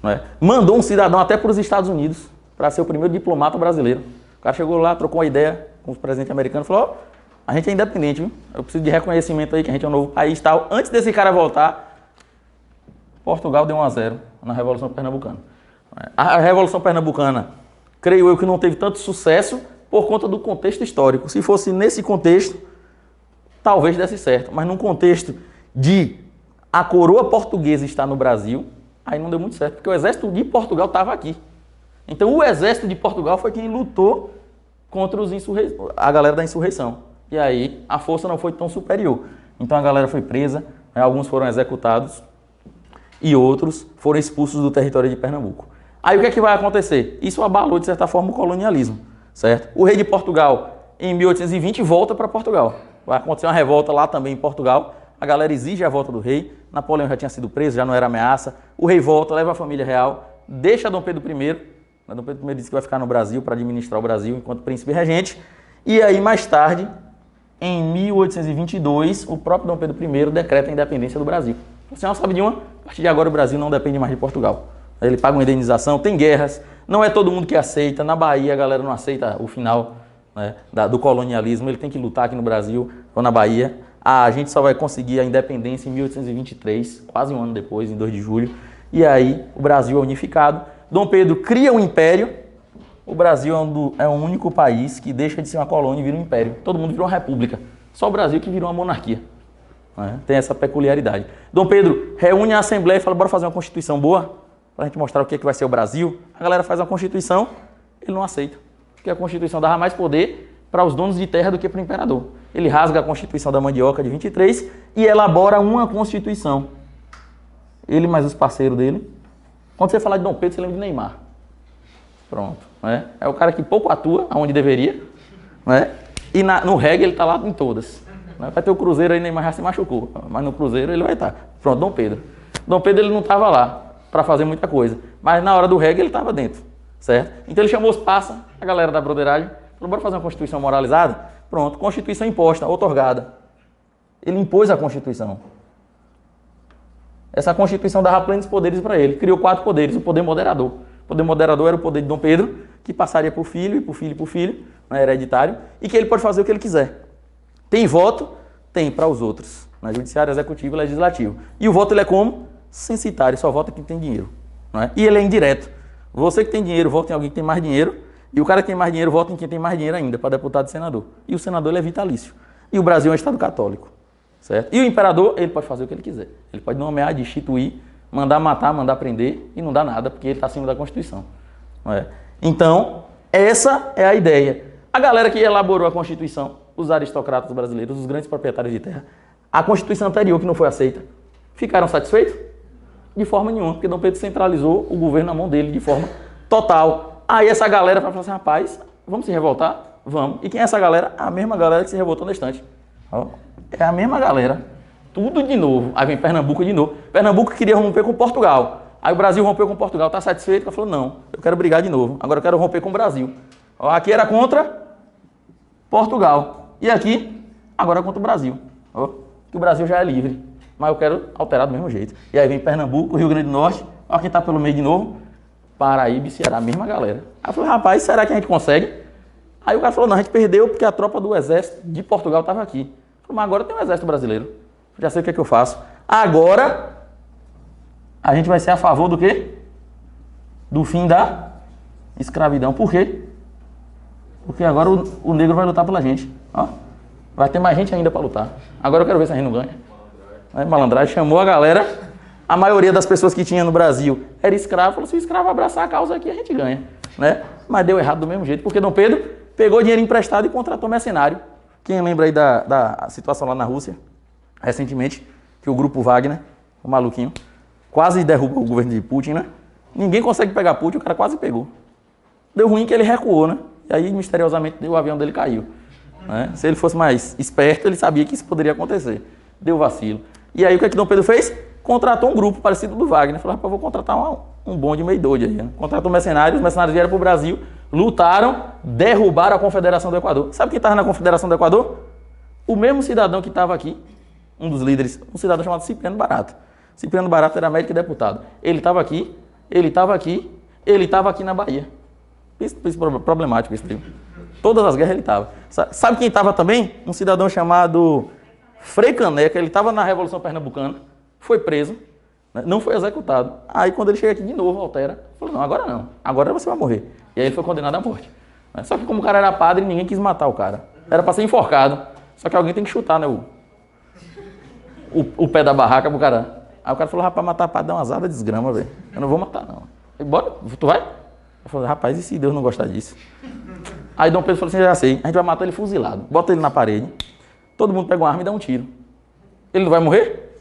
Não é? Mandou um cidadão até para os Estados Unidos para ser o primeiro diplomata brasileiro. O cara chegou lá, trocou uma ideia com o presidente americano e falou: ó, a gente é independente, viu? Eu preciso de reconhecimento aí, que a gente é um novo país e tal. Antes desse cara voltar, Portugal deu 1-0 na Revolução Pernambucana. A Revolução Pernambucana, creio eu que não teve tanto sucesso por conta do contexto histórico. Se fosse nesse contexto, talvez desse certo. Mas num contexto de a coroa portuguesa estar no Brasil, aí não deu muito certo, porque o exército de Portugal estava aqui. Então o exército de Portugal foi quem lutou contra a galera da insurreição. E aí a força não foi tão superior. Então a galera foi presa, alguns foram executados e outros foram expulsos do território de Pernambuco. Aí o que é que vai acontecer? Isso abalou, de certa forma, o colonialismo, certo? O rei de Portugal, em 1820, volta para Portugal. Vai acontecer uma revolta lá também em Portugal. A galera exige a volta do rei. Napoleão já tinha sido preso, já não era ameaça. O rei volta, leva a família real, deixa Dom Pedro I. Dom Pedro I disse que vai ficar no Brasil para administrar o Brasil enquanto príncipe regente. E aí, mais tarde, em 1822, o próprio Dom Pedro I decreta a independência do Brasil. Você não sabe de uma? A partir de agora o Brasil não depende mais de Portugal. Ele paga uma indenização, tem guerras, não é todo mundo que aceita. Na Bahia a galera não aceita o final, né, do colonialismo, ele tem que lutar aqui no Brasil ou na Bahia. A gente só vai conseguir a independência em 1823, quase um ano depois, em 2 de julho. E aí o Brasil é unificado. Dom Pedro cria um império. O Brasil é o único país que deixa de ser uma colônia e vira um império. Todo mundo virou uma república. Só o Brasil que virou uma monarquia. Né? Tem essa peculiaridade. Dom Pedro reúne a Assembleia e fala: bora fazer uma Constituição boa, para a gente mostrar o que vai ser o Brasil. A galera faz uma Constituição, ele não aceita. Porque a Constituição dava mais poder para os donos de terra do que para o imperador. Ele rasga a Constituição da Mandioca de 23 e elabora uma Constituição. Ele mais os parceiros dele. Quando você falar de Dom Pedro, você lembra de Neymar. Pronto. Né? É o cara que pouco atua, onde deveria. Né? E no reggae ele está lá em todas. Né? Vai ter o Cruzeiro aí, Neymar já se machucou. Mas no Cruzeiro ele vai estar. Pronto, Dom Pedro. Dom Pedro ele não estava lá para fazer muita coisa. Mas na hora do reggae ele estava dentro. Certo? Então ele chamou os passas, a galera da broderagem. Falou: bora fazer uma Constituição moralizada? Pronto, Constituição imposta, outorgada. Ele impôs a Constituição. Essa Constituição dava plenos poderes para ele. Criou 4 poderes. O poder moderador. O poder moderador era o poder de Dom Pedro, que passaria por filho, e por filho, e por filho, né, hereditário, e que ele pode fazer o que ele quiser. Tem voto? Tem para os outros. Né, judiciário, executivo e legislativo. E o voto ele é como? Censitário, só vota quem tem dinheiro. Né? E ele é indireto. Você que tem dinheiro, vota em alguém que tem mais dinheiro, e o cara que tem mais dinheiro, vota em quem tem mais dinheiro ainda, para deputado e senador. E o senador ele é vitalício. E o Brasil é um estado católico. Certo? E o imperador, ele pode fazer o que ele quiser. Ele pode nomear, destituir, mandar matar, mandar prender, e não dá nada, porque ele está acima da Constituição. Não é? Então, essa é a ideia. A galera que elaborou a Constituição, os aristocratas brasileiros, os grandes proprietários de terra, a Constituição anterior, que não foi aceita, ficaram satisfeitos? De forma nenhuma, porque Dom Pedro centralizou o governo na mão dele de forma total. Aí essa galera vai falar assim: rapaz, vamos se revoltar? Vamos. E quem é essa galera? A mesma galera que se revoltou na estante. É a mesma galera. Tudo de novo. Aí vem Pernambuco de novo. Pernambuco queria romper com Portugal. Aí o Brasil rompeu com Portugal. Está satisfeito? Ele falou: não, eu quero brigar de novo. Agora eu quero romper com o Brasil. Aqui era contra Portugal. E aqui, agora é contra o Brasil. Que o Brasil já é livre. Mas eu quero alterar do mesmo jeito. E aí vem Pernambuco, Rio Grande do Norte. Olha quem está pelo meio de novo. Paraíba e Ceará, a mesma galera. Aí eu falei: rapaz, será que a gente consegue? Aí o cara falou: não, a gente perdeu porque a tropa do exército de Portugal estava aqui. Eu falei: mas agora tem um exército brasileiro. Já sei o que é que eu faço. Agora, a gente vai ser a favor do quê? Do fim da escravidão. Por quê? Porque agora o negro vai lutar pela gente. Ó, vai ter mais gente ainda para lutar. Agora eu quero ver se a gente não ganha. Aí, malandragem, chamou a galera. A maioria das pessoas que tinha no Brasil era escravo. Falou: se o escravo abraçar a causa aqui, a gente ganha. Né? Mas deu errado do mesmo jeito, porque Dom Pedro pegou dinheiro emprestado e contratou mercenário. Quem lembra aí da situação lá na Rússia, recentemente, que o grupo Wagner, o maluquinho, quase derrubou o governo de Putin, né? Ninguém consegue pegar Putin, o cara quase pegou. Deu ruim que ele recuou, né? E aí, misteriosamente, o avião dele caiu. Né? Se ele fosse mais esperto, ele sabia que isso poderia acontecer. Deu vacilo. E aí, o que é que Dom Pedro fez? Contratou um grupo parecido do Wagner. Falou: rapaz, eu vou contratar um bonde meio doido aí. Né? Contratou mercenários, os mercenários vieram para o Brasil, lutaram, derrubaram a Confederação do Equador. Sabe quem estava na Confederação do Equador? O mesmo cidadão que estava aqui, um dos líderes, um cidadão chamado Cipriano Barato. Cipriano Barato era médico e deputado. Ele estava aqui ele estava aqui na Bahia. Isso problemático, isso daí. Todas as guerras ele estava. Sabe quem estava também? Um cidadão chamado Frei Caneca, ele estava na Revolução Pernambucana, foi preso, né? Não foi executado. Aí quando ele chega aqui de novo, altera, falou, não, agora você vai morrer. E aí ele foi condenado à morte. Só que como o cara era padre, ninguém quis matar o cara. Era para ser enforcado. Só que alguém tem que chutar, né, o pé da barraca pro cara. Aí o cara falou, rapaz, matar padre dá uma azada desgrama, velho. Eu não vou matar, não. Ele, bora, tu vai? Eu falei, rapaz, e se Deus não gostar disso? Aí Dom Pedro falou assim, já sei, a gente vai matar ele fuzilado. Bota ele na parede, todo mundo pega uma arma e dá um tiro. Ele não vai morrer?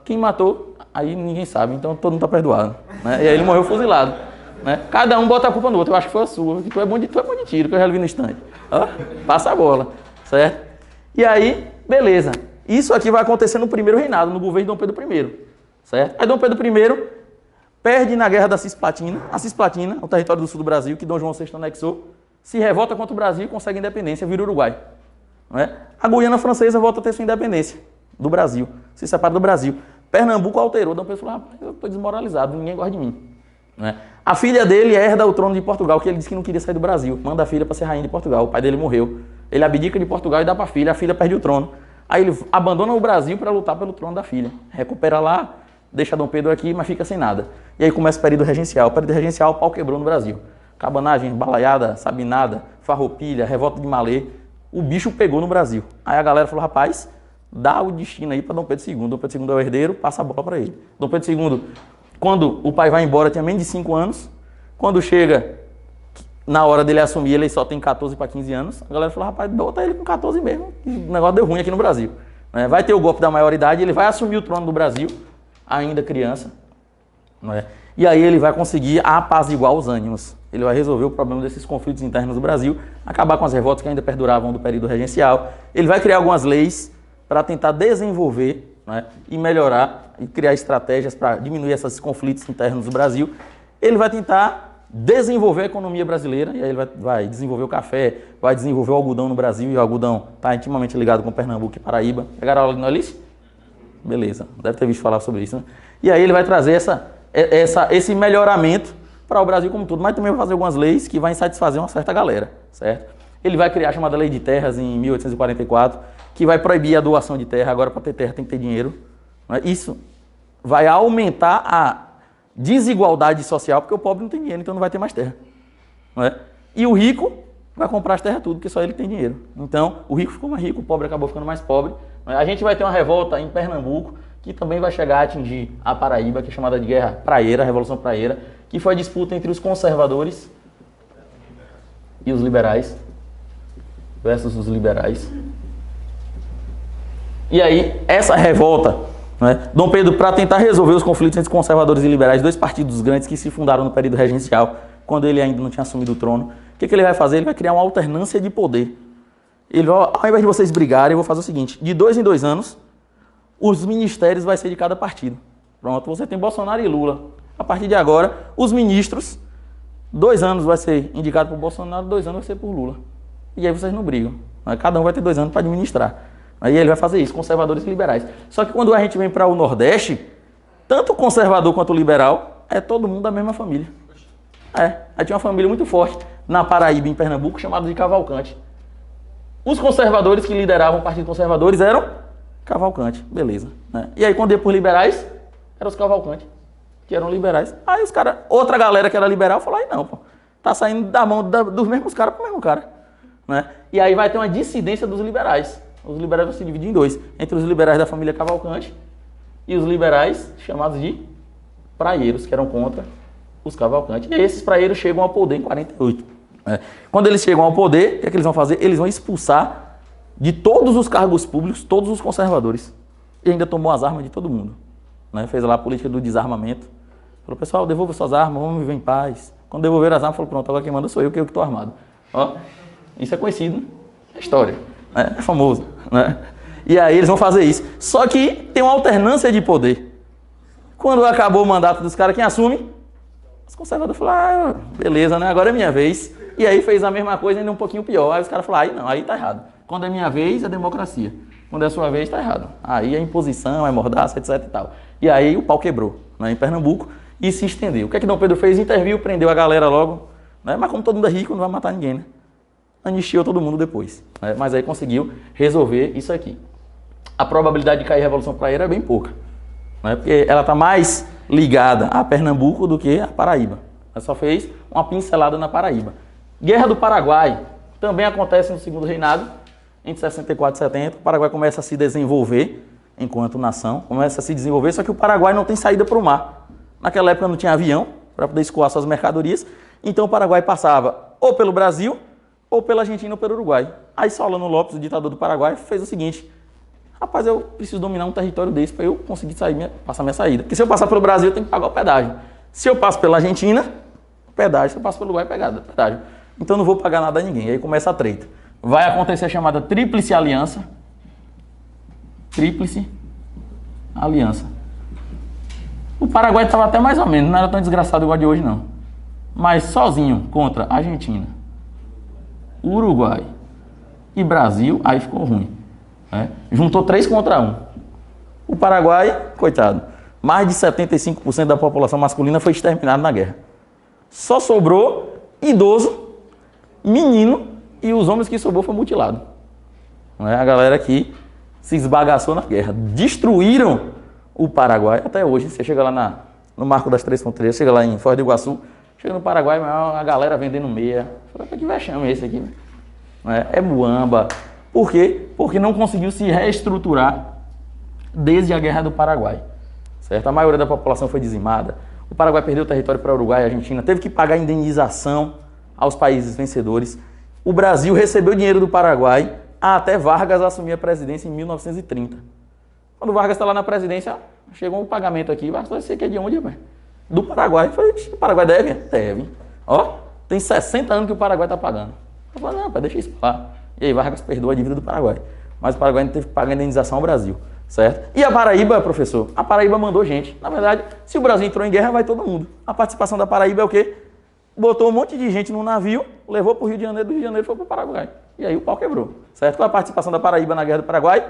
Quem matou, aí ninguém sabe, então todo mundo tá perdoado. Né? E aí ele morreu fuzilado. Né? Cada um bota a culpa no outro, eu acho que foi a sua, que tu é bom de tiro, que eu já vi no instante. Ó, passa a bola, certo? E aí, beleza. Isso aqui vai acontecer no primeiro reinado, no governo de Dom Pedro I, certo? Aí Dom Pedro I perde na guerra da Cisplatina, a Cisplatina, o território do sul do Brasil, que Dom João VI anexou, se revolta contra o Brasil e consegue independência, vira Uruguai. Não é? A Guiana Francesa volta a ter sua independência do Brasil, se separa do Brasil. Pernambuco alterou, Dom Pedro falou, rapaz, eu estou desmoralizado, ninguém gosta de mim. Não é? A filha dele herda o trono de Portugal, que ele disse que não queria sair do Brasil, manda a filha para ser rainha de Portugal, o pai dele morreu. Ele abdica de Portugal e dá para a filha perde o trono. Aí ele abandona o Brasil para lutar pelo trono da filha. Recupera lá, deixa Dom Pedro aqui, mas fica sem nada. E aí começa o período regencial. O período regencial, o pau quebrou no Brasil. Cabanagem, balaiada, sabinada, farroupilha, revolta de Malê. O bicho pegou no Brasil. Aí a galera falou, rapaz, dá o destino aí para Dom Pedro II. Dom Pedro II é o herdeiro, passa a bola para ele. Dom Pedro II, quando o pai vai embora, tinha menos de 5 anos. Quando chega na hora dele assumir, ele só tem 14 para 15 anos. A galera falou, rapaz, bota ele com 14 mesmo. O negócio deu ruim aqui no Brasil. Vai ter o golpe da maioridade, ele vai assumir o trono do Brasil, ainda criança. Não é? E aí ele vai conseguir apaziguar os ânimos. Ele vai resolver o problema desses conflitos internos do Brasil, acabar com as revoltas que ainda perduravam do período regencial. Ele vai criar algumas leis para tentar desenvolver, né, e melhorar e criar estratégias para diminuir esses conflitos internos do Brasil. Ele vai tentar desenvolver a economia brasileira, e aí ele vai desenvolver o café, vai desenvolver o algodão no Brasil, e o algodão está intimamente ligado com Pernambuco e Paraíba. Pegaram a aula de Alice? Beleza, deve ter visto falar sobre isso, né? E aí ele vai trazer esse melhoramento para o Brasil como um todo, mas também vai fazer algumas leis que vai satisfazer uma certa galera, certo? Ele vai criar a chamada Lei de Terras em 1844, que vai proibir a doação de terra. Agora, para ter terra tem que ter dinheiro. Né? Isso vai aumentar a desigualdade social, porque o pobre não tem dinheiro, então não vai ter mais terra. Não é? E o rico vai comprar as terras tudo, porque só ele tem dinheiro. Então, o rico ficou mais rico, o pobre acabou ficando mais pobre. Não é? A gente vai ter uma revolta em Pernambuco, que também vai chegar a atingir a Paraíba, que é chamada de Guerra Praieira, a Revolução Praieira, que foi a disputa entre os conservadores e os liberais, versus os liberais. E aí, essa revolta, né, Dom Pedro, para tentar resolver os conflitos entre conservadores e liberais, dois partidos grandes que se fundaram no período regencial, quando ele ainda não tinha assumido o trono, o que ele vai fazer? Ele vai criar uma alternância de poder. Ele vai, ao invés de vocês brigarem, eu vou fazer o seguinte, de 2 em 2 anos, os ministérios vai ser de cada partido. Pronto, você tem Bolsonaro e Lula. A partir de agora, os ministros, 2 anos vai ser indicado por Bolsonaro, 2 anos vai ser por Lula. E aí vocês não brigam. Cada um vai ter 2 anos para administrar. Aí ele vai fazer isso, conservadores e liberais. Só que quando a gente vem para o Nordeste, tanto o conservador quanto o liberal, é todo mundo da mesma família. Aí tinha uma família muito forte na Paraíba, em Pernambuco, chamada de Cavalcante. Os conservadores que lideravam o Partido Conservadores eram Cavalcante, beleza. Né? E aí quando ia por liberais, eram os Cavalcante, que eram liberais. Aí os caras, outra galera que era liberal, falou, aí não, pô, tá saindo da mão dos mesmos caras pro mesmo cara. Né? E aí vai ter uma dissidência dos liberais. Os liberais vão se dividir em 2, entre os liberais da família Cavalcante e os liberais chamados de praieiros, que eram contra os Cavalcante. E aí esses praieiros chegam ao poder em 48. Né? Quando eles chegam ao poder, o que é que eles vão fazer? Eles vão expulsar de todos os cargos públicos, todos os conservadores. E ainda tomou as armas de todo mundo. Né? Fez lá a política do desarmamento. Falou, pessoal, devolva suas armas, vamos viver em paz. Quando devolveram as armas, falou, pronto, agora quem manda sou eu, que estou armado. Ó, isso é conhecido, é história, né? É famoso. Né? E aí eles vão fazer isso. Só que tem uma alternância de poder. Quando acabou o mandato dos caras, quem assume? Os conservadores falaram, beleza, né? Agora é minha vez. E aí fez a mesma coisa, ainda um pouquinho pior. Aí os caras falaram, não, aí tá errado. Quando é minha vez, é democracia. Quando é a sua vez, tá errado. Aí é imposição, é mordaça, etc e tal. E aí o pau quebrou, né, em Pernambuco. e se estendeu. O que é que Dom Pedro fez? Interviu, prendeu a galera logo, né? Mas como todo mundo é rico, não vai matar ninguém, né? Anistiou todo mundo depois, né? Mas aí conseguiu resolver isso aqui. A probabilidade de cair a Revolução Praieira é bem pouca, né? Porque ela está mais ligada a Pernambuco do que a Paraíba. Ela só fez uma pincelada na Paraíba. Guerra do Paraguai também acontece no segundo reinado, entre 64 e 70. O Paraguai começa a se desenvolver enquanto nação, começa a se desenvolver, só que o Paraguai não tem saída para o mar. Naquela época não tinha avião para poder escoar suas mercadorias, então o Paraguai passava ou pelo Brasil, ou pela Argentina ou pelo Uruguai. Aí Solano Lopes, o ditador do Paraguai, fez o seguinte: rapaz, eu preciso dominar um território desse para eu conseguir passar minha saída. Porque se eu passar pelo Brasil, eu tenho que pagar o pedágio. Se eu passo pela Argentina, pedágio. Se eu passo pelo Uruguai, pedágio. Então eu não vou pagar nada a ninguém. Aí começa a treta. Vai acontecer a chamada Tríplice Aliança. Tríplice Aliança. O Paraguai estava até mais ou menos, não era tão desgraçado igual a de hoje, não. Mas sozinho contra Argentina, Uruguai e Brasil, aí ficou ruim, né? Juntou 3 contra 1. O Paraguai, coitado, mais de 75% da população masculina foi exterminada na guerra. Só sobrou idoso, menino, e os homens que sobrou foi mutilado. Não é? A galera que se esbagaçou na guerra. Destruíram o Paraguai. Até hoje, você chega lá no Marco das Três Fronteiras, chega lá em Foz do Iguaçu, chega no Paraguai, a galera vendendo meia. Fala, que vexame esse aqui? É muamba. Por quê? Porque não conseguiu se reestruturar desde a Guerra do Paraguai. Certo? A maioria da população foi dizimada. O Paraguai perdeu território para o Uruguai e a Argentina. Teve que pagar indenização aos países vencedores. O Brasil recebeu dinheiro do Paraguai até Vargas assumir a presidência em 1930. Quando Vargas está lá na presidência, chegou um pagamento aqui. Vai ser que é de onde, velho? Do Paraguai. Eu falei, o Paraguai deve? Deve. Ó, tem 60 anos que o Paraguai está pagando. Eu falei, não, deixa isso pra lá. E aí Vargas perdoa a dívida do Paraguai. Mas o Paraguai não teve que pagar indenização ao Brasil. Certo? E a Paraíba, professor? A Paraíba mandou gente. Na verdade, se o Brasil entrou em guerra, vai todo mundo. A participação da Paraíba é o quê? Botou um monte de gente num navio, levou para o Rio de Janeiro, do Rio de Janeiro foi para o Paraguai. E aí o pau quebrou. Certo? Qual a participação da Paraíba na Guerra do Paraguai?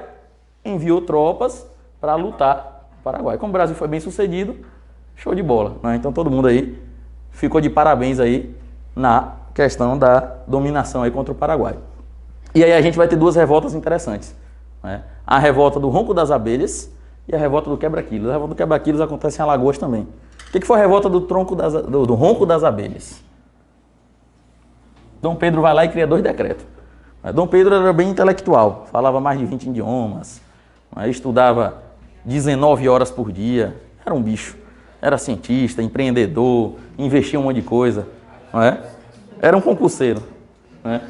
Enviou tropas para lutar no Paraguai. Como o Brasil foi bem sucedido, show de bola, né? Então todo mundo aí ficou de parabéns aí na questão da dominação aí contra o Paraguai. E aí a gente vai ter 2 revoltas interessantes, né? A revolta do Ronco das Abelhas e a revolta do Quebra-Quilos. A revolta do Quebra-Quilos acontece em Alagoas também. O que foi a revolta do Ronco das Abelhas? Dom Pedro vai lá e cria 2 decretos. Dom Pedro era bem intelectual, falava mais de 20 idiomas, estudava 19 horas por dia, era um bicho. Era cientista, empreendedor, investia um monte de coisa, não é? Era um concurseiro, né?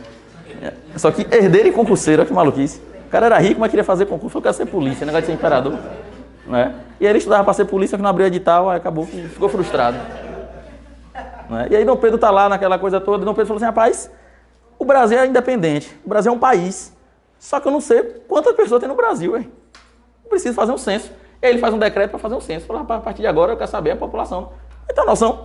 Só que herdeiro e concurseiro, olha que maluquice. O cara era rico, mas queria fazer concurso, falou que ia ser polícia, negócio de ser imperador, né? E aí ele estudava para ser polícia, que não abriu edital, aí acabou, ficou frustrado, né? E aí Dom Pedro está lá naquela coisa toda, e Dom Pedro falou assim, rapaz, o Brasil é independente, o Brasil é um país, só que eu não sei quantas pessoas tem no Brasil, hein? Eu preciso fazer um censo. E aí ele faz um decreto para fazer um censo. Fala, a partir de agora eu quero saber a população. Então, noção,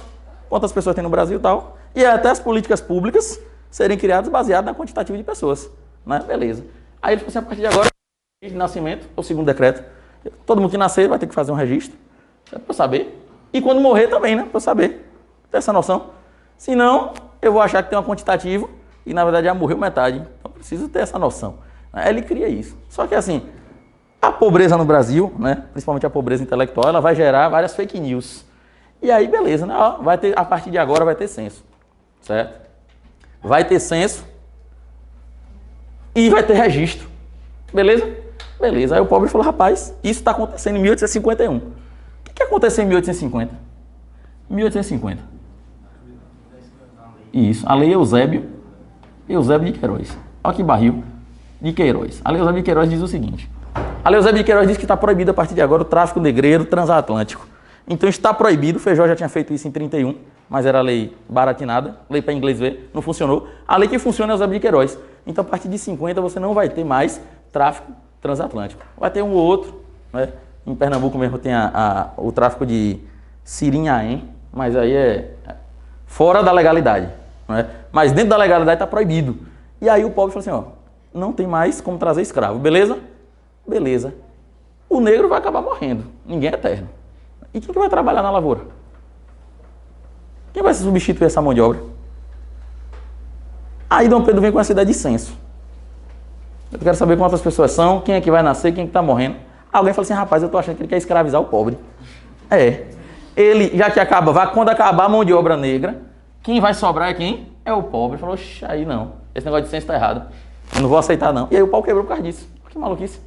quantas pessoas tem no Brasil e tal. E até as políticas públicas serem criadas baseadas na quantitativa de pessoas, né? Beleza. Aí ele falou assim, a partir de agora, de nascimento, o segundo decreto, todo mundo que nascer vai ter que fazer um registro, para eu saber. E quando morrer também, né? Para eu saber. Ter essa noção. Senão, eu vou achar que tem um quantitativo e, na verdade, já morreu metade. Então, eu preciso ter essa noção. Aí ele cria isso. Só que, assim, a pobreza no Brasil, né, principalmente a pobreza intelectual, ela vai gerar várias fake news. E aí, beleza, né? Ó, vai ter, a partir de agora vai ter censo, certo? Vai ter censo e vai ter registro. Beleza? Beleza. Aí o pobre falou, rapaz, isso está acontecendo em 1851. O que aconteceu em 1850? 1850. Isso, a Lei Eusébio de Queiroz. Olha que barril de Queiroz. A Lei Eusébio de Queiroz diz o seguinte. A Lei Eusébio de Queiroz diz que está proibido a partir de agora o tráfico negreiro transatlântico. Então está proibido, o Feijó já tinha feito isso em 31, mas era lei baratinada, lei para inglês ver, não funcionou. A lei que funciona é o Eusébio de Queiroz. Então a partir de 50 você não vai ter mais tráfico transatlântico. Vai ter um ou outro, né? Em Pernambuco mesmo tem o tráfico de Sirinhaém, mas aí é fora da legalidade, né? Mas dentro da legalidade está proibido. E aí o pobre falou assim, ó, não tem mais como trazer escravo, beleza? Beleza. O negro vai acabar morrendo. Ninguém é eterno. E quem que vai trabalhar na lavoura? Quem vai substituir essa mão de obra? Aí Dom Pedro vem com essa ideia de censo. Eu quero saber quantas pessoas são, quem é que vai nascer, quem é que está morrendo. Alguém fala assim, rapaz, eu tô achando que ele quer escravizar o pobre. Ele, já que quando acabar a mão de obra negra, quem vai sobrar é quem? É o pobre. Ele falou, oxe, aí não, esse negócio de censo está errado. Eu não vou aceitar não. E aí o pau quebrou por causa disso. Que maluquice.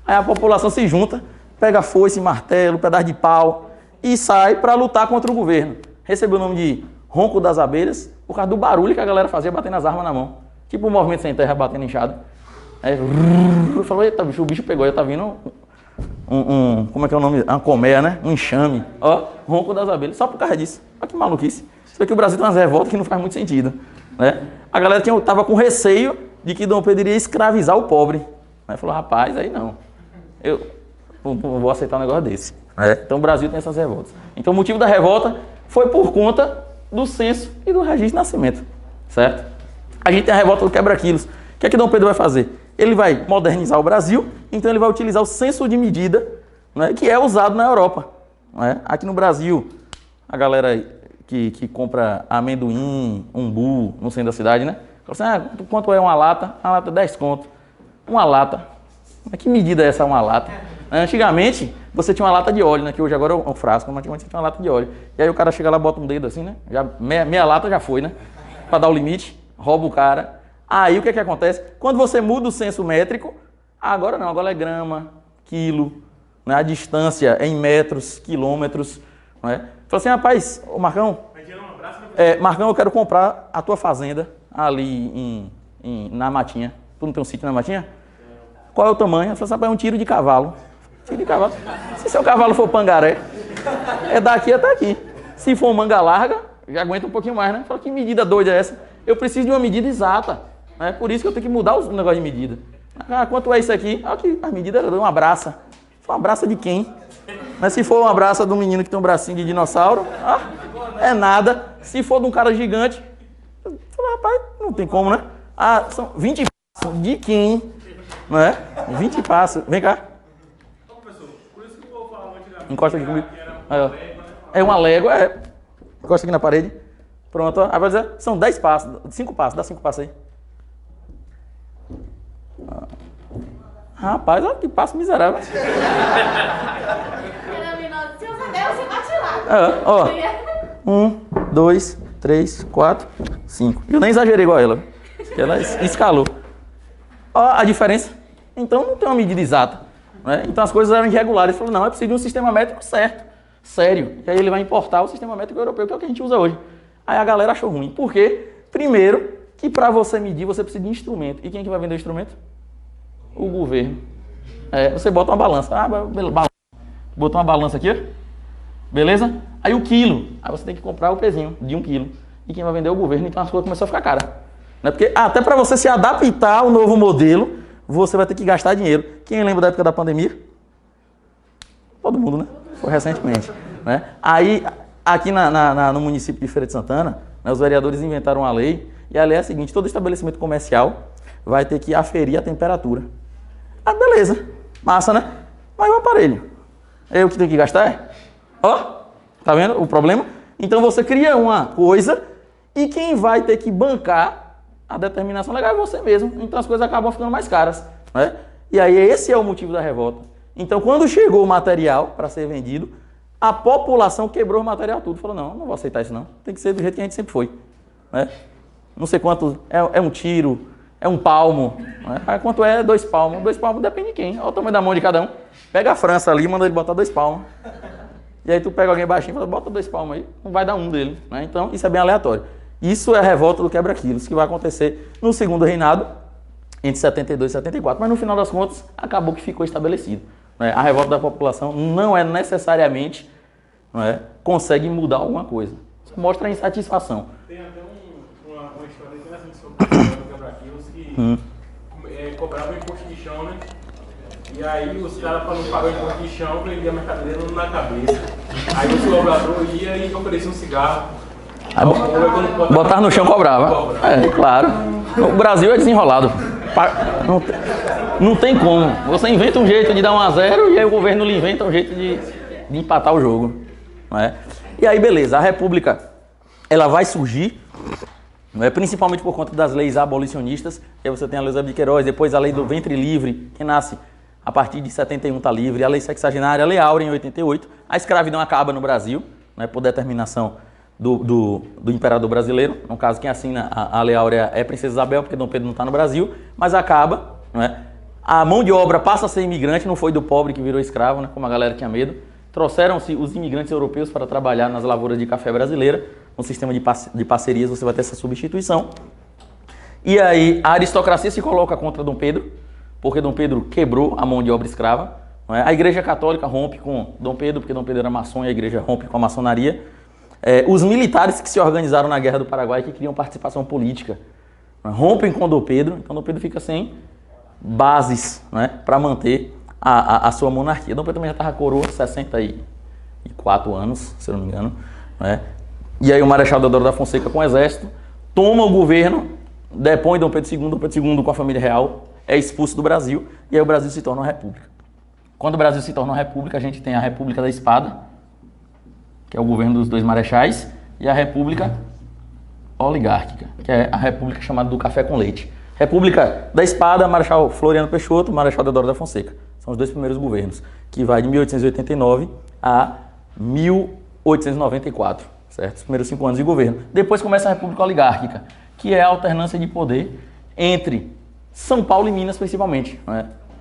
Aí a população se junta, pega foice, martelo, pedaço de pau e sai para lutar contra o governo. Recebeu o nome de Ronco das Abelhas por causa do barulho que a galera fazia batendo as armas na mão. Tipo o movimento sem terra batendo enxada. Aí falou, eita, bicho, o bicho pegou, aí tá vindo como é que é o nome? Uma colmeia, né? Um enxame. Ó, Ronco das Abelhas, só por causa disso. Olha que maluquice. Isso aqui o Brasil tem umas revoltas que não faz muito sentido, né? A galera tava com receio de que Dom Pedro iria escravizar o pobre. Aí falou, rapaz, aí não. Eu não vou aceitar um negócio desse. Então o Brasil tem essas revoltas. Então o motivo da revolta foi por conta do censo e do registro de nascimento, certo? A gente tem a revolta do quebra-quilos. O que é que Dom Pedro vai fazer? Ele vai modernizar o Brasil, então ele vai utilizar o censo de medida, né, que é usado na Europa. Né? Aqui no Brasil, a galera que compra amendoim, umbu, no centro da cidade, né? Fala assim, quanto é uma lata? Uma lata 10 conto. Uma lata. Mas que medida é essa, uma lata? Antigamente, você tinha uma lata de óleo, né? Que hoje agora é um frasco, mas antigamente você tinha uma lata de óleo. E aí o cara chega lá, bota um dedo assim, né? Já, meia lata já foi, né? Para dar o limite, rouba o cara. Aí o que é que acontece? Quando você muda o censo métrico, agora não, agora é grama, quilo, né? A distância é em metros, quilômetros. Né? Fala assim, rapaz, ô Marcão, Marcão, eu quero comprar a tua fazenda ali na Matinha. Tu não tem um sítio na Matinha? Qual é o tamanho? Eu falei, rapaz, é um tiro de cavalo. Tiro de cavalo. Se seu cavalo for pangaré, é daqui até aqui. Se for manga larga, já aguenta um pouquinho mais, né? Fala, que medida doida é essa? Eu preciso de uma medida exata. É por isso que eu tenho que mudar o negócio de medida. Ah, quanto é isso aqui? Aqui a medida era uma braça. Uma braça de quem? Mas se for uma braça de um menino que tem um bracinho de dinossauro, é nada. Se for de um cara gigante, eu falo, rapaz, não tem como, né? Ah, são 20 passos. De quem? Não é? 20 passos. Vem cá. Encosta aqui comigo. É uma légua, Encosta aqui na parede. Pronto, ó. Aí vai dizer, são 10 passos, 5 passos, dá 5 passos aí. Rapaz, olha que passo miserável. Ó, 1, 2, 3, 4, 5. Eu nem exagerei igual ela. Ela escalou. Ó a diferença. Então não tem uma medida exata. Né? Então as coisas eram irregulares. Ele falou, não, é preciso de um sistema métrico certo, sério. E aí ele vai importar o sistema métrico europeu, que é o que a gente usa hoje. Aí a galera achou ruim. Por quê? Primeiro, que para você medir, você precisa de instrumento. E quem é que vai vender o instrumento? O governo. Você bota uma balança. Botou uma balança aqui, ó. Beleza? Aí o quilo. Aí você tem que comprar o pezinho de 1 quilo. E quem vai vender é o governo. Então as coisas começam a ficar caras. Né? Porque até para você se adaptar ao novo modelo, você vai ter que gastar dinheiro. Quem lembra da época da pandemia? Todo mundo, né? Foi recentemente. Né? Aí, aqui no município de Feira de Santana, né, os vereadores inventaram uma lei. E a lei é a seguinte, todo estabelecimento comercial vai ter que aferir a temperatura. Ah, beleza. Massa, né? Mas o aparelho. Eu que tenho que gastar? Ó, tá vendo o problema? Então você cria uma coisa e quem vai ter que bancar a determinação legal é você mesmo. Então as coisas acabam ficando mais caras. Né? E aí esse é o motivo da revolta. Então quando chegou o material para ser vendido, a população quebrou o material tudo. Falou, não vou aceitar isso não. Tem que ser do jeito que a gente sempre foi. Né? Não sei quanto, é um tiro, é um palmo. Né? Quanto é 2 palmos? 2 palmos depende de quem. Olha o tamanho da mão de cada um. Pega a França ali e manda ele botar 2 palmos. E aí tu pega alguém baixinho e fala, bota 2 palmos aí. Não vai dar um dele. Né? Então isso é bem aleatório. Isso é a revolta do quebra-quilos, que vai acontecer no segundo reinado, entre 72 e 74. Mas no final das contas, acabou que ficou estabelecido. Né? A revolta da população não é necessariamente, consegue mudar alguma coisa. Isso mostra a insatisfação. Tem até uma história interessante sobre o quebra-quilos que cobrava imposto de chão, né? E aí os caras, para não pagar o imposto de chão, prendiam a mercadoria na cabeça. Aí o cobrador ia e oferecia um cigarro. Botar no chão cobrava. Claro. O Brasil é desenrolado. Não tem como. Você inventa um jeito de dar 1-0 e aí o governo lhe inventa um jeito de empatar o jogo. Não é? E aí, beleza. A República ela vai surgir, principalmente por conta das leis abolicionistas. E aí você tem a Lei Eusébio de Queiroz, depois a Lei do Ventre Livre, que nasce a partir de 71, está livre, a Lei Sexagenária, a Lei Áurea em 88. A escravidão acaba no Brasil, por determinação do imperador brasileiro. No caso, quem assina a Lei Áurea é a Princesa Isabel, porque Dom Pedro não está no Brasil, mas acaba. A mão de obra passa a ser imigrante, não foi do pobre que virou escravo, como a galera tinha medo. Trouxeram-se os imigrantes europeus para trabalhar nas lavouras de café brasileira. No sistema de parcerias você vai ter essa substituição. E aí a aristocracia se coloca contra Dom Pedro, porque Dom Pedro quebrou a mão de obra escrava. A Igreja Católica rompe com Dom Pedro, porque Dom Pedro era maçom e a Igreja rompe com a maçonaria. Os militares que se organizaram na Guerra do Paraguai, que queriam participação política, rompem com Dom Pedro. Então Dom Pedro fica sem bases para manter a sua monarquia. Dom Pedro também já estava coroa, 64 anos, se eu não me engano. E aí o Marechal Deodoro da Fonseca, com o exército, toma o governo, depõe Dom Pedro II com a família real, é expulso do Brasil, e aí o Brasil se torna uma república. Quando o Brasil se torna uma república, a gente tem a República da Espada, que é o governo dos dois marechais, e a República Oligárquica, que é a república chamada do café com leite. República da Espada, Marechal Floriano Peixoto, Marechal Deodoro da Fonseca. São os dois primeiros governos, que vai de 1889 a 1894, certo? Os primeiros 5 anos de governo. Depois começa a República Oligárquica, que é a alternância de poder entre São Paulo e Minas, principalmente.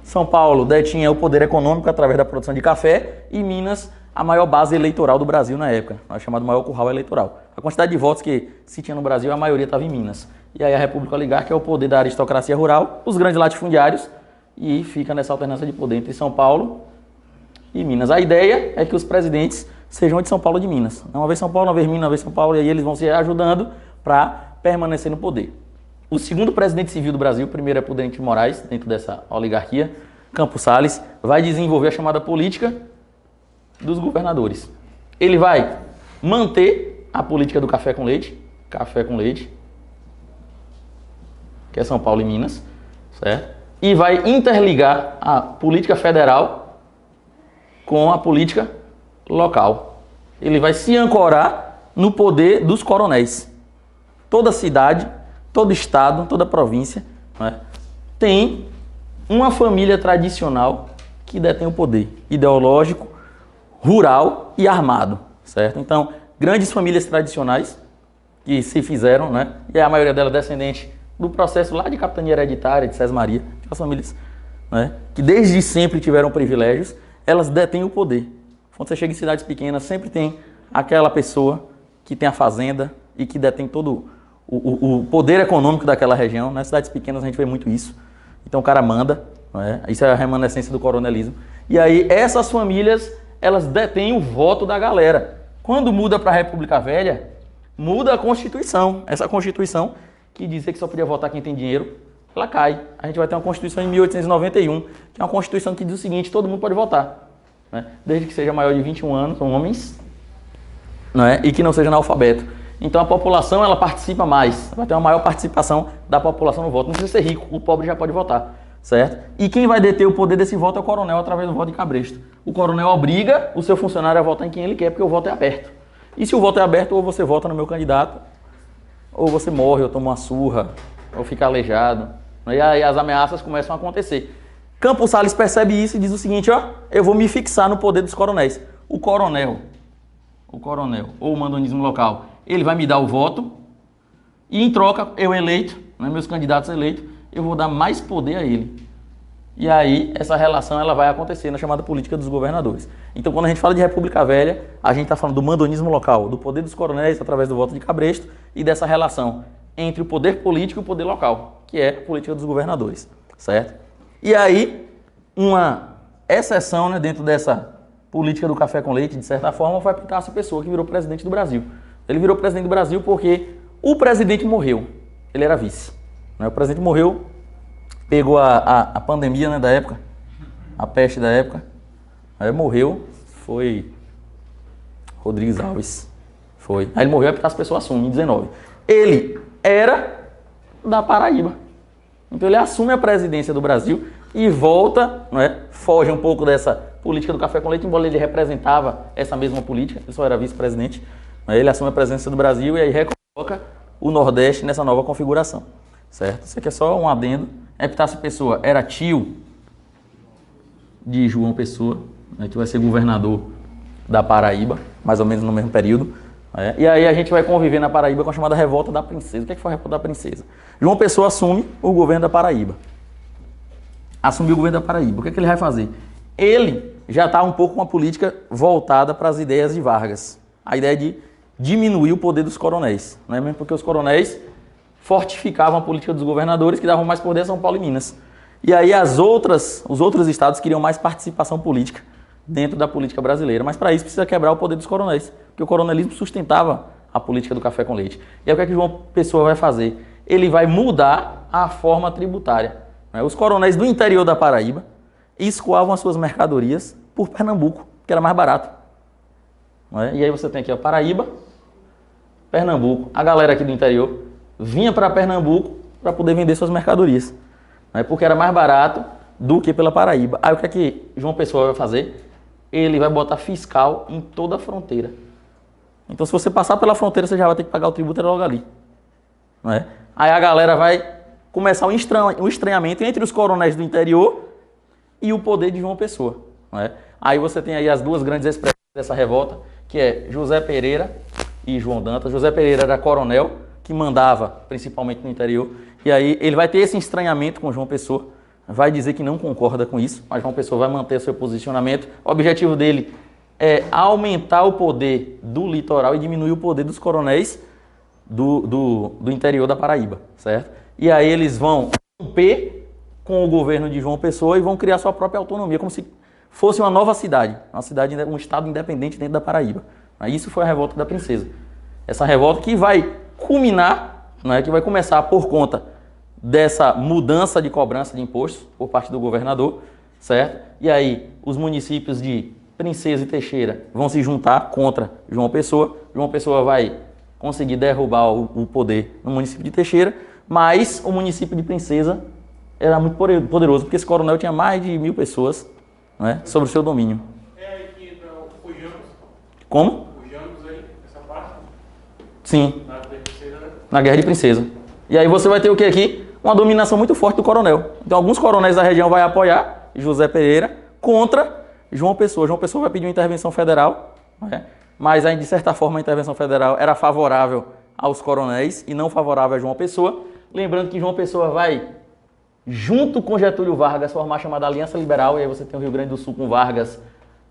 São Paulo detinha o poder econômico através da produção de café e Minas a maior base eleitoral do Brasil na época, chamado maior curral eleitoral. A quantidade de votos que se tinha no Brasil, a maioria estava em Minas. E aí a República Oligárquica é o poder da aristocracia rural, os grandes latifundiários, e fica nessa alternância de poder entre São Paulo e Minas. A ideia é que os presidentes sejam de São Paulo ou de Minas. Uma vez São Paulo, uma vez Minas, uma vez São Paulo, e aí eles vão se ajudando para permanecer no poder. O segundo presidente civil do Brasil, o primeiro é Prudente Moraes, dentro dessa oligarquia, Campos Salles, vai desenvolver a chamada política dos governadores. Ele vai manter a política do café com leite, que é São Paulo e Minas, certo? E vai interligar a política federal com a política local. Ele vai se ancorar no poder dos coronéis. Toda cidade, todo estado, toda província tem uma família tradicional que detém o poder ideológico, rural e armado, certo? Então, grandes famílias tradicionais que se fizeram, e a maioria delas descendente do processo lá de capitania hereditária de Sesmaria, as famílias que desde sempre tiveram privilégios, elas detêm o poder. Quando você chega em cidades pequenas, sempre tem aquela pessoa que tem a fazenda e que detém todo o poder econômico daquela região. Nas cidades pequenas a gente vê muito isso. Então o cara manda, isso é a remanescência do coronelismo. E aí essas famílias, elas detêm o voto da galera. Quando muda para a República Velha, muda a Constituição. Essa Constituição, que dizia que só podia votar quem tem dinheiro, ela cai. A gente vai ter uma Constituição em 1891, que é uma Constituição que diz o seguinte: todo mundo pode votar, desde que seja maior de 21 anos, são homens, e que não seja analfabeto. Então a população, ela participa mais, vai ter uma maior participação da população no voto. Não precisa ser rico, o pobre já pode votar, certo? E quem vai deter o poder desse voto é o coronel, através do voto de cabresto. O coronel obriga o seu funcionário a votar em quem ele quer, porque o voto é aberto. E se o voto é aberto, ou você vota no meu candidato, ou você morre, ou toma uma surra, ou fica aleijado. E aí as ameaças começam a acontecer. Campos Salles percebe isso e diz o seguinte: eu vou me fixar no poder dos coronéis. O coronel, ou o mandonismo local, ele vai me dar o voto, e em troca, eu eleito, meus candidatos eleitos, eu vou dar mais poder a ele. E aí, essa relação ela vai acontecer na chamada política dos governadores. Então, quando a gente fala de República Velha, a gente está falando do mandonismo local, do poder dos coronéis através do voto de cabresto e dessa relação entre o poder político e o poder local, que é a política dos governadores, certo? E aí, uma exceção dentro dessa política do café com leite, de certa forma, foi a Pitácio Pessoa, que virou presidente do Brasil. Ele virou presidente do Brasil porque o presidente morreu, ele era vice. O presidente morreu, pegou a pandemia da época, a peste da época, aí morreu, foi Rodrigues Alves, foi. Aí ele morreu, a Pitácio Pessoa assume, em 19. Ele era da Paraíba, então ele assume a presidência do Brasil e volta, foge um pouco dessa política do café com leite, embora ele representava essa mesma política, ele só era vice-presidente, Ele assume a presidência do Brasil e aí recoloca o Nordeste nessa nova configuração, certo? Isso aqui é só um adendo. Epitácio Pessoa era tio de João Pessoa, né, que vai ser governador da Paraíba, mais ou menos no mesmo período. E aí a gente vai conviver na Paraíba com a chamada Revolta da Princesa. O que foi a Revolta da Princesa? João Pessoa assume o governo da Paraíba. Assumiu o governo da Paraíba. O que ele vai fazer? Ele já está um pouco com uma política voltada para as ideias de Vargas. A ideia de diminuir o poder dos coronéis. Não é mesmo porque os coronéis fortificavam a política dos governadores que davam mais poder a São Paulo e Minas. E aí os outros estados queriam mais participação política dentro da política brasileira. Mas para isso precisa quebrar o poder dos coronéis, porque o coronelismo sustentava a política do café com leite. E aí o que é que João Pessoa vai fazer? Ele vai mudar a forma tributária. Os coronéis do interior da Paraíba escoavam as suas mercadorias por Pernambuco, que era mais barato. E aí você tem aqui a Paraíba, Pernambuco. A galera aqui do interior vinha para Pernambuco para poder vender suas mercadorias, porque era mais barato do que pela Paraíba. Aí o que é que João Pessoa vai fazer? Ele vai botar fiscal em toda a fronteira. Então se você passar pela fronteira, você já vai ter que pagar o tributo logo ali. Aí a galera vai começar um estranhamento entre os coronéis do interior e o poder de João Pessoa. Aí você tem aí as duas grandes expressões dessa revolta, que é José Pereira e João Dantas. José Pereira era coronel, que mandava principalmente no interior, e aí ele vai ter esse estranhamento com João Pessoa, vai dizer que não concorda com isso, mas João Pessoa vai manter seu posicionamento. O objetivo dele é aumentar o poder do litoral e diminuir o poder dos coronéis do interior da Paraíba, certo? E aí eles vão romper com o governo de João Pessoa e vão criar sua própria autonomia, como se fosse uma nova cidade, um estado independente dentro da Paraíba. Isso foi a Revolta da Princesa. Essa revolta que vai culminar, que vai começar por conta dessa mudança de cobrança de impostos por parte do governador, certo? E aí os municípios de Princesa e Teixeira vão se juntar contra João Pessoa. João Pessoa vai conseguir derrubar o poder no município de Teixeira, mas o município de Princesa era muito poderoso, porque esse coronel tinha mais de 1.000 pessoas sobre o seu domínio. É aí que entra o Janus. Como? O Janus aí, essa parte? Sim. Princesa, né? Na Guerra de Princesa. E aí você vai ter o que aqui? Uma dominação muito forte do coronel. Então alguns coronéis da região vão apoiar José Pereira contra João Pessoa. João Pessoa vai pedir uma intervenção federal, mas aí, de certa forma a intervenção federal era favorável aos coronéis e não favorável a João Pessoa. Lembrando que João Pessoa vai, junto com Getúlio Vargas, formar a chamada Aliança Liberal, e aí você tem o Rio Grande do Sul com Vargas,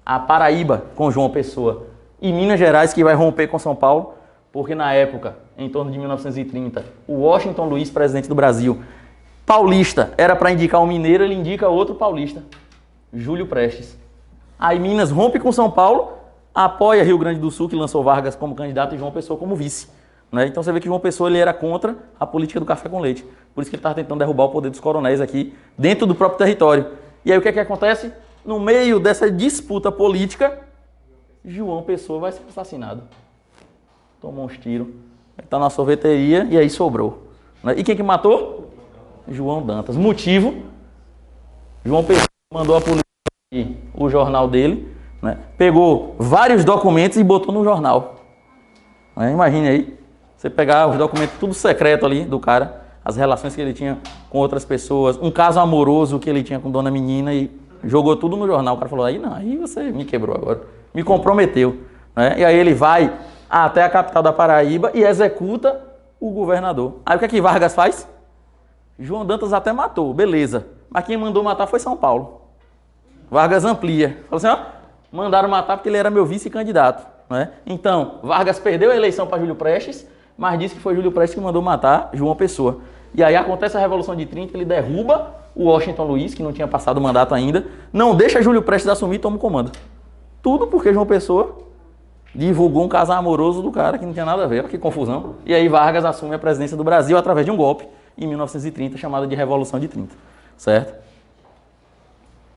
a Paraíba com João Pessoa e Minas Gerais, que vai romper com São Paulo, porque na época, em torno de 1930, o Washington Luiz, presidente do Brasil, paulista, era para indicar um mineiro, ele indica outro paulista, Júlio Prestes. Aí Minas rompe com São Paulo, apoia Rio Grande do Sul, que lançou Vargas como candidato e João Pessoa como vice. Então você vê que João Pessoa ele era contra a política do café com leite. Por isso que ele estava tentando derrubar o poder dos coronéis aqui dentro do próprio território. E aí o que é que acontece? No meio dessa disputa política, João Pessoa vai ser assassinado. Tomou uns tiros. Está na sorveteria e aí sobrou. E quem que matou? João Dantas. Motivo? João Pessoa mandou a polícia aqui, o jornal dele, pegou vários documentos e botou no jornal. Imagine aí, você pegar os documentos tudo secreto ali do cara, as relações que ele tinha com outras pessoas, um caso amoroso que ele tinha com dona menina e jogou tudo no jornal. O cara falou, aí você me quebrou agora, me comprometeu. E aí ele vai até a capital da Paraíba e executa o governador. Aí o que é que Vargas faz? João Dantas até matou, beleza. Mas quem mandou matar foi São Paulo. Vargas amplia. Falou assim, mandaram matar porque ele era meu vice-candidato. Então, Vargas perdeu a eleição para Júlio Prestes, mas disse que foi Júlio Prestes que mandou matar João Pessoa. E aí acontece a Revolução de 30, ele derruba o Washington Luiz, que não tinha passado o mandato ainda, não deixa Júlio Prestes assumir e toma o comando. Tudo porque João Pessoa divulgou um caso amoroso do cara que não tinha nada a ver, que confusão. E aí Vargas assume a presidência do Brasil através de um golpe em 1930, chamado de Revolução de 30, certo?